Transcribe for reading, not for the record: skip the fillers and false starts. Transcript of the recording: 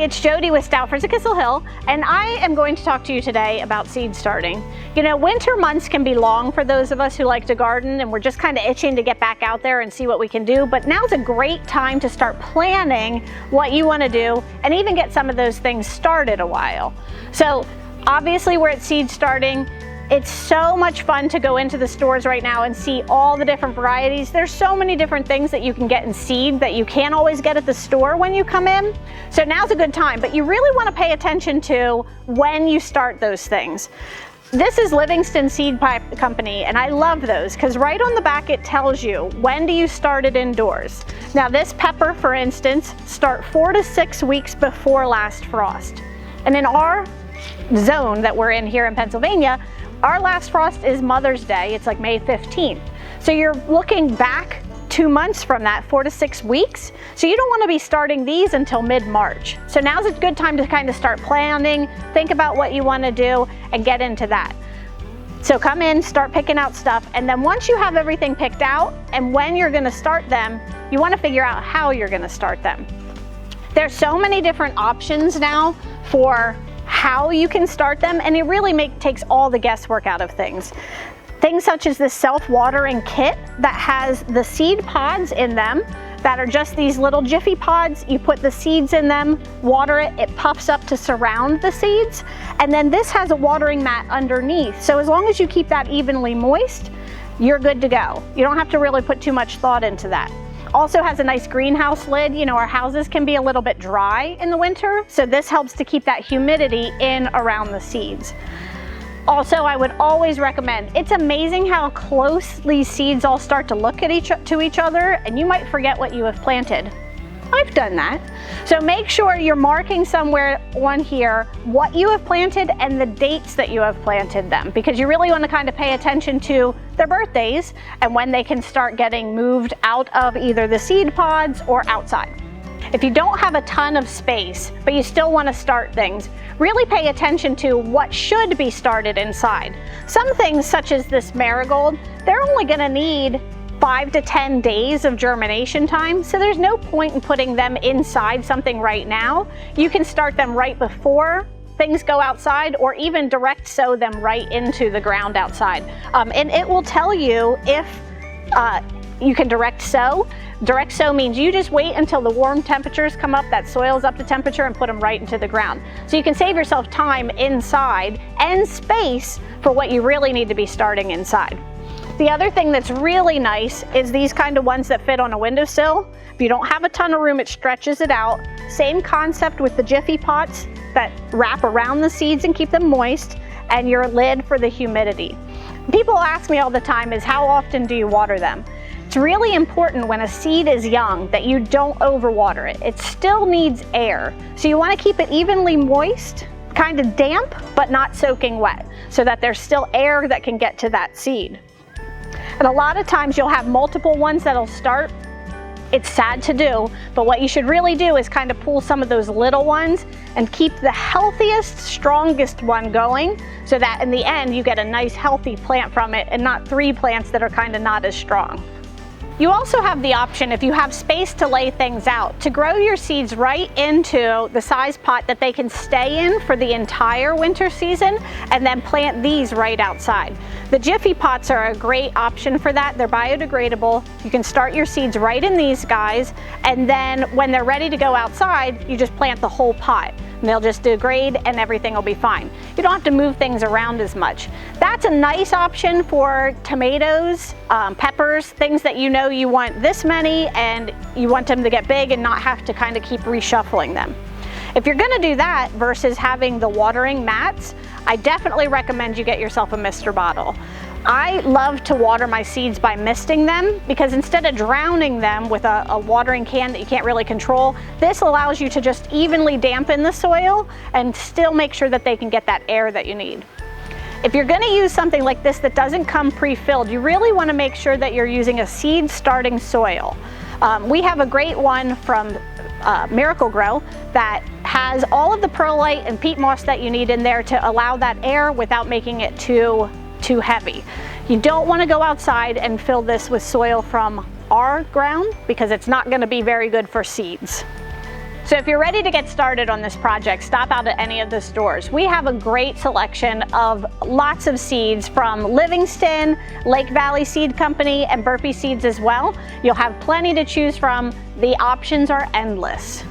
it's Jodie with Stoutford's at Kissel Hill, and I am going to talk to you today about seed starting. You know, winter months can be long for those of us who like to garden, and we're just kind of itching to get back out there and see what we can do, but now's a great time to start planning what you want to do and even get some of those things started a while. So obviously we're at seed starting. It's so much fun to go into the stores right now and see all the different varieties. There's so many different things that you can get in seed that you can't always get at the store when you come in. So now's a good time, but you really want to pay attention to when you start those things. This is Livingston Seed Company, and I love those because right on the back it tells you when do you start it indoors. Now this pepper, for instance, start 4 to 6 weeks before last frost. And in our zone that we're in here in Pennsylvania, our last frost is Mother's Day. It's like May 15th. So you're looking back 2 months from that, 4 to 6 weeks. So you don't want to be starting these until mid-March. So now's a good time to kind of start planning, think about what you want to do, and get into that. So come in, start picking out stuff, and then once you have everything picked out and when you're going to start them, you want to figure out how you're going to start them. There's so many different options now for how you can start them, and it really takes all the guesswork out of things. Things such as this self-watering kit that has the seed pods in them that are just these little jiffy pods. You put the seeds in them, water it, it puffs up to surround the seeds, and then this has a watering mat underneath. So as long as you keep that evenly moist, you're good to go. You don't have to really put too much thought into that. Also has a nice greenhouse lid. You know, our houses can be a little bit dry in the winter, so this helps to keep that humidity in around the seeds. Also, I would always recommend, it's amazing how close these seeds all start to look at each other, and you might forget what you have planted. I've done that. So make sure you're marking somewhere on here what you have planted and the dates that you have planted them, because you really want to kind of pay attention to their birthdays and when they can start getting moved out of either the seed pods or outside. If you don't have a ton of space, but you still want to start things, really pay attention to what should be started inside. Some things, such as this marigold, they're only going to need 5 to 10 days of germination time, so there's no point in putting them inside something right now. You can start them right before things go outside, or even direct sow them right into the ground outside. And it will tell you if you can direct sow. Direct sow means you just wait until the warm temperatures come up, that soil's up to temperature, and put them right into the ground. So you can save yourself time inside and space for what you really need to be starting inside. The other thing that's really nice is these kind of ones that fit on a windowsill. If you don't have a ton of room, it stretches it out. Same concept with the jiffy pots that wrap around the seeds and keep them moist, and your lid for the humidity. People ask me all the time is how often do you water them? It's really important when a seed is young that you don't overwater it. It still needs air. So you want to keep it evenly moist, kind of damp, but not soaking wet, so that there's still air that can get to that seed. And a lot of times you'll have multiple ones that'll start. It's sad to do, but what you should really do is kind of pull some of those little ones and keep the healthiest, strongest one going, so that in the end you get a nice healthy plant from it and not 3 plants that are kind of not as strong. You also have the option, if you have space to lay things out, to grow your seeds right into the size pot that they can stay in for the entire winter season, and then plant these right outside. The jiffy pots are a great option for that. They're biodegradable. You can start your seeds right in these guys, and then when they're ready to go outside, you just plant the whole pot. And they'll just degrade and everything will be fine. You don't have to move things around as much. That's a nice option for tomatoes, peppers, things that you know you want this many and you want them to get big and not have to kind of keep reshuffling them. If you're gonna do that versus having the watering mats, I definitely recommend you get yourself a mister bottle. I love to water my seeds by misting them, because instead of drowning them with a watering can that you can't really control, this allows you to just evenly dampen the soil and still make sure that they can get that air that you need. If you're going to use something like this that doesn't come pre-filled, you really want to make sure that you're using a seed starting soil. We have a great one from Miracle Grow that has all of the perlite and peat moss that you need in there to allow that air without making it too heavy. You don't want to go outside and fill this with soil from our ground, because it's not going to be very good for seeds. So if you're ready to get started on this project, stop out at any of the stores. We have a great selection of lots of seeds from Livingston, Lake Valley Seed Company, and Burpee Seeds as well. You'll have plenty to choose from. The options are endless.